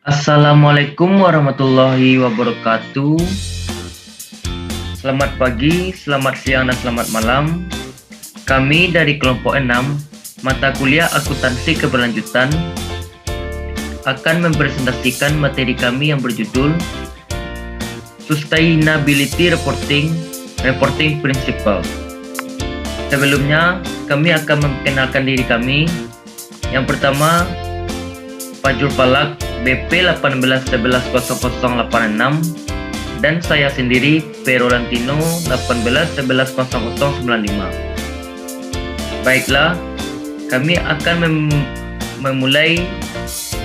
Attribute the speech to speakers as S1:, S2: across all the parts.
S1: Assalamualaikum warahmatullahi wabarakatuh. Selamat pagi, selamat siang, dan selamat malam. Kami dari kelompok 6, mata kuliah akuntansi keberlanjutan, akan mempresentasikan materi kami yang berjudul Sustainability Reporting Principle. Sebelumnya, kami akan memperkenalkan diri kami. Yang pertama, Fajrul Falak, BP 18110086, dan saya sendiri, Perolantino 18110095. Baiklah, kami akan memulai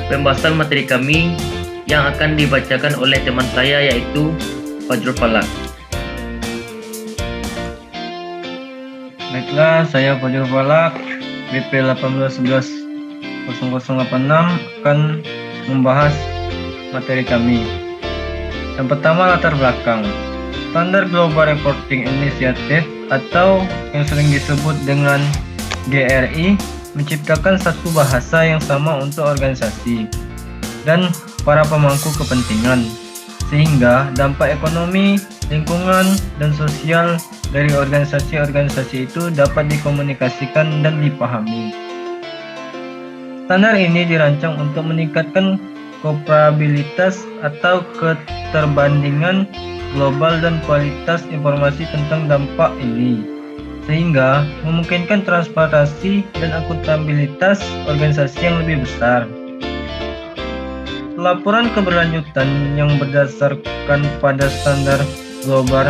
S1: pembahasan materi kami yang akan dibacakan oleh teman saya, yaitu Fajrul Falak.
S2: Baiklah, saya Fajrul Falak, BP 18110086 akan membahas materi kami. Yang pertama, latar belakang. Standar Global Reporting Initiative atau yang sering disebut dengan GRI menciptakan satu bahasa yang sama untuk organisasi dan para pemangku kepentingan, sehingga dampak ekonomi, lingkungan, dan sosial dari organisasi-organisasi itu dapat dikomunikasikan dan dipahami. Standar ini dirancang untuk meningkatkan komparabilitas atau keterbandingan global dan kualitas informasi tentang dampak ini, sehingga memungkinkan transparansi dan akuntabilitas organisasi yang lebih besar. Laporan keberlanjutan yang berdasarkan pada standar Global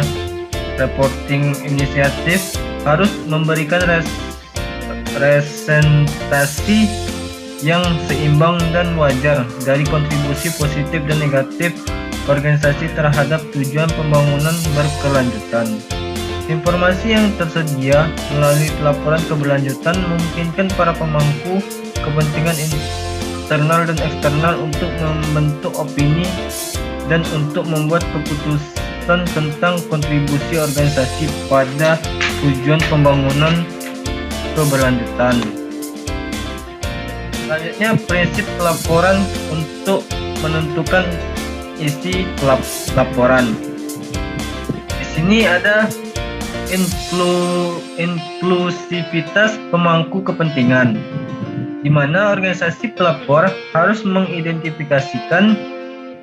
S2: Reporting Initiative harus memberikan presentasi yang seimbang dan wajar dari kontribusi positif dan negatif organisasi terhadap tujuan pembangunan berkelanjutan. Informasi yang tersedia melalui laporan keberlanjutan memungkinkan para pemangku kepentingan internal dan eksternal untuk membentuk opini dan untuk membuat keputusan tentang kontribusi organisasi pada tujuan pembangunan keberlanjutan. Selanjutnya, prinsip laporan untuk menentukan isi laporan. Di sini ada inklusivitas pemangku kepentingan, di mana organisasi pelapor harus mengidentifikasikan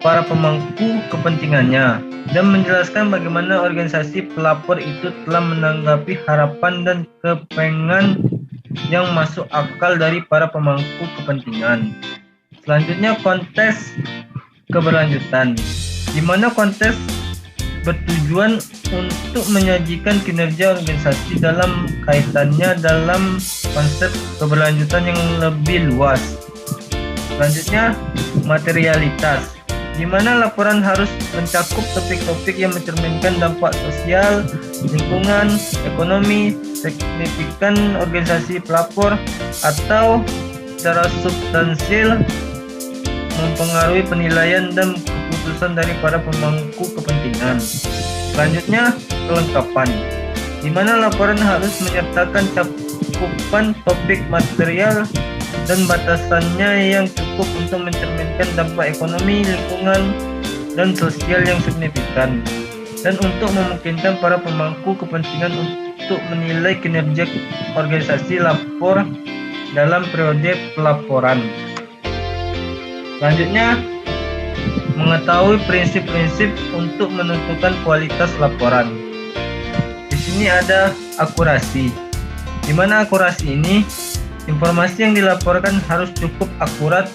S2: para pemangku kepentingannya dan menjelaskan bagaimana organisasi pelapor itu telah menanggapi harapan dan kepentingan yang masuk akal dari para pemangku kepentingan. Selanjutnya, konteks keberlanjutan, di mana konteks bertujuan untuk menyajikan kinerja organisasi dalam kaitannya dalam konsep keberlanjutan yang lebih luas. Selanjutnya, materialitas, di mana laporan harus mencakup topik-topik yang mencerminkan dampak sosial, lingkungan, ekonomi, signifikan organisasi pelapor, atau secara substansial mempengaruhi penilaian dan keputusan dari para pemangku kepentingan. Selanjutnya, kelengkapan, di mana laporan harus menyertakan cakupan topik material dan batasannya yang cukup untuk mencerminkan dampak ekonomi, lingkungan, dan sosial yang signifikan, dan untuk memungkinkan para pemangku kepentingan untuk menilai kinerja organisasi lapor dalam periode pelaporan. Selanjutnya, mengetahui prinsip-prinsip untuk menentukan kualitas laporan. Di sini ada akurasi, di mana akurasi ini informasi yang dilaporkan harus cukup akurat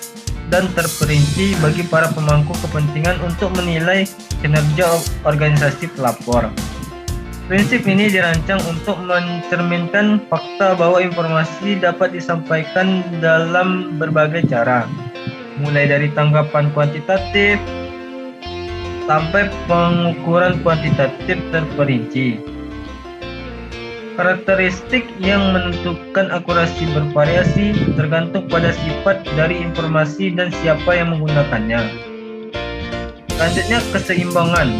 S2: dan terperinci bagi para pemangku kepentingan untuk menilai kinerja organisasi pelapor. Prinsip ini dirancang untuk mencerminkan fakta bahwa informasi dapat disampaikan dalam berbagai cara, mulai dari tanggapan kuantitatif sampai pengukuran kuantitatif terperinci. Karakteristik yang menentukan akurasi bervariasi tergantung pada sifat dari informasi dan siapa yang menggunakannya. Selanjutnya, keseimbangan,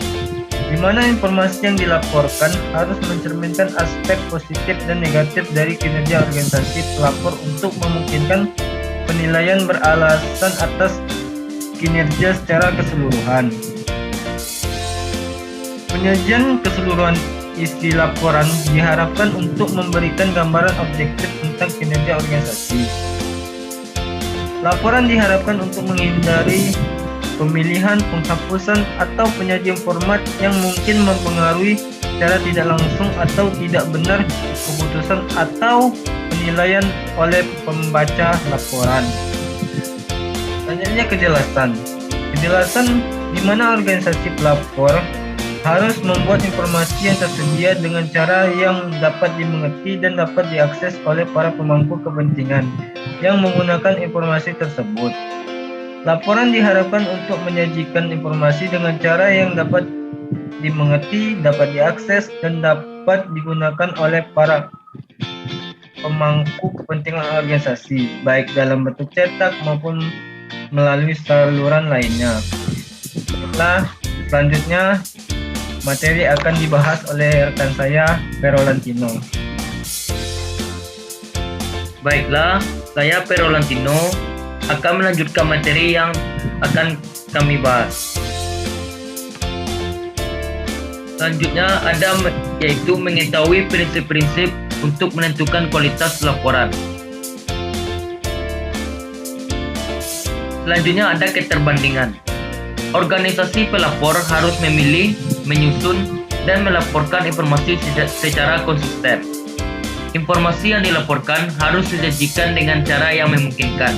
S2: di mana informasi yang dilaporkan harus mencerminkan aspek positif dan negatif dari kinerja organisasi pelapor untuk memungkinkan penilaian beralasan atas kinerja secara keseluruhan. Penyajian keseluruhan isi laporan diharapkan untuk memberikan gambaran objektif tentang kinerja organisasi. Laporan diharapkan untuk menghindari pemilihan, penghapusan, atau penyajian format yang mungkin mempengaruhi secara tidak langsung atau tidak benar keputusan atau penilaian oleh pembaca laporan. Selanjutnya kejelasan. Kejelasan di mana organisasi pelapor harus membuat informasi yang tersedia dengan cara yang dapat dimengerti dan dapat diakses oleh para pemangku kepentingan yang menggunakan informasi tersebut. Laporan diharapkan untuk menyajikan informasi dengan cara yang dapat dimengerti, dapat diakses, dan dapat digunakan oleh para pemangku kepentingan organisasi, baik dalam bentuk cetak maupun melalui saluran lainnya. Selanjutnya, materi akan dibahas oleh rekan saya, Perolantino.
S1: Baiklah, saya Perolantino akan melanjutkan materi yang akan kami bahas. Selanjutnya yaitu mengetahui prinsip-prinsip untuk menentukan kualitas laporan. Selanjutnya ada keterbandingan. Organisasi pelapor harus memilih, menyusun, dan melaporkan informasi secara konsisten. Informasi yang dilaporkan harus disajikan dengan cara yang memungkinkan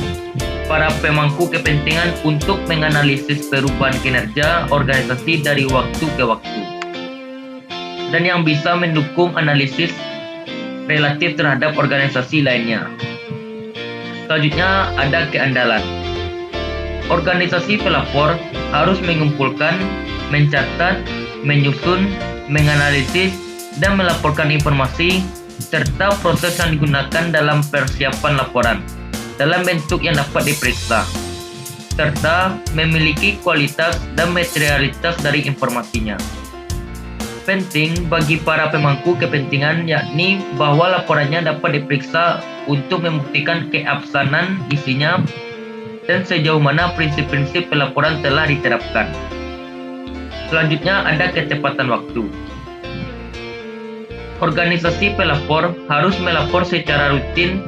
S1: para pemangku kepentingan untuk menganalisis perubahan kinerja organisasi dari waktu ke waktu, dan yang bisa mendukung analisis relatif terhadap organisasi lainnya. Selanjutnya ada keandalan. Organisasi pelapor harus mengumpulkan, mencatat, menyusun, menganalisis, dan melaporkan informasi serta proses yang digunakan dalam persiapan laporan dalam bentuk yang dapat diperiksa, serta memiliki kualitas dan materialitas dari informasinya. Penting bagi para pemangku kepentingan yakni bahwa laporannya dapat diperiksa untuk membuktikan keabsahan isinya dan sejauh mana prinsip-prinsip pelaporan telah diterapkan. Selanjutnya ada kecepatan waktu. Organisasi pelapor harus melapor secara rutin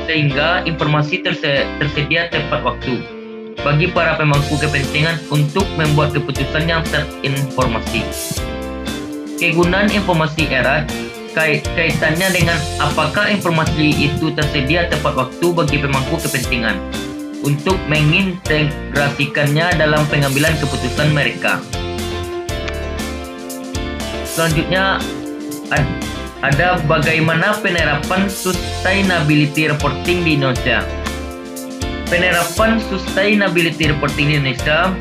S1: sehingga informasi tersedia tepat waktu bagi para pemangku kepentingan untuk membuat keputusan yang terinformasi. Kegunaan informasi erat kaitannya dengan apakah informasi itu tersedia tepat waktu bagi pemangku kepentingan untuk mengintegrasikannya dalam pengambilan keputusan mereka. Selanjutnya ada bagaimana penerapan sustainability reporting di Indonesia. Penerapan sustainability reporting di Indonesia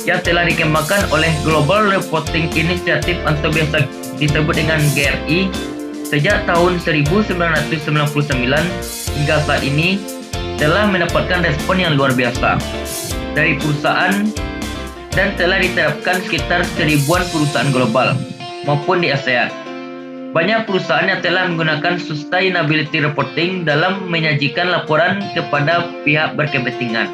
S1: yang telah dikembangkan oleh Global Reporting Initiative atau biasa disebut dengan GRI sejak tahun 1999 hingga saat ini telah mendapatkan respon yang luar biasa dari perusahaan dan telah diterapkan sekitar 1000-an perusahaan global maupun di ASEAN. Banyak perusahaan yang telah menggunakan sustainability reporting dalam menyajikan laporan kepada pihak berkepentingan.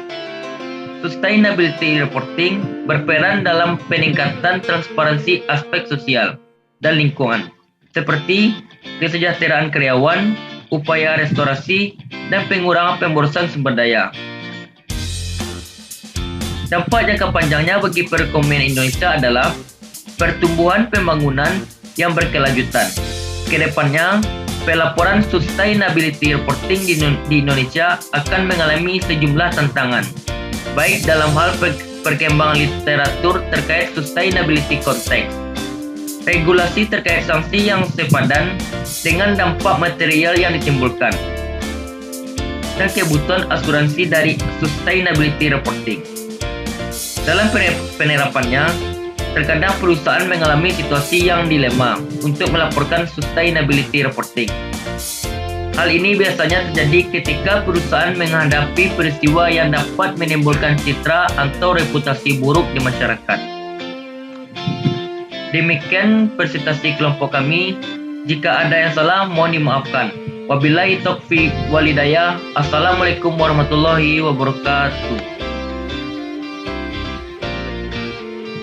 S1: Sustainability reporting berperan dalam peningkatan transparansi aspek sosial dan lingkungan, seperti kesejahteraan karyawan, upaya restorasi, dan pengurangan pemborosan sumber daya. Dampak jangka panjangnya bagi perekonomian Indonesia adalah pertumbuhan pembangunan yang berkelanjutan. Kedepannya, pelaporan sustainability reporting di Indonesia akan mengalami sejumlah tantangan, baik dalam hal perkembangan literatur terkait sustainability konteks, regulasi terkait sanksi yang sepadan dengan dampak material yang ditimbulkan, dan kebutuhan asuransi dari sustainability reporting. Dalam penerapannya, terkadang perusahaan mengalami situasi yang dilema untuk melaporkan sustainability reporting. Hal ini biasanya terjadi ketika perusahaan menghadapi peristiwa yang dapat menimbulkan citra atau reputasi buruk di masyarakat. Demikian presentasi kelompok kami. Jika ada yang salah, mohon dimaafkan. Wabillahi taufiq walhidayah. Assalamualaikum warahmatullahi wabarakatuh.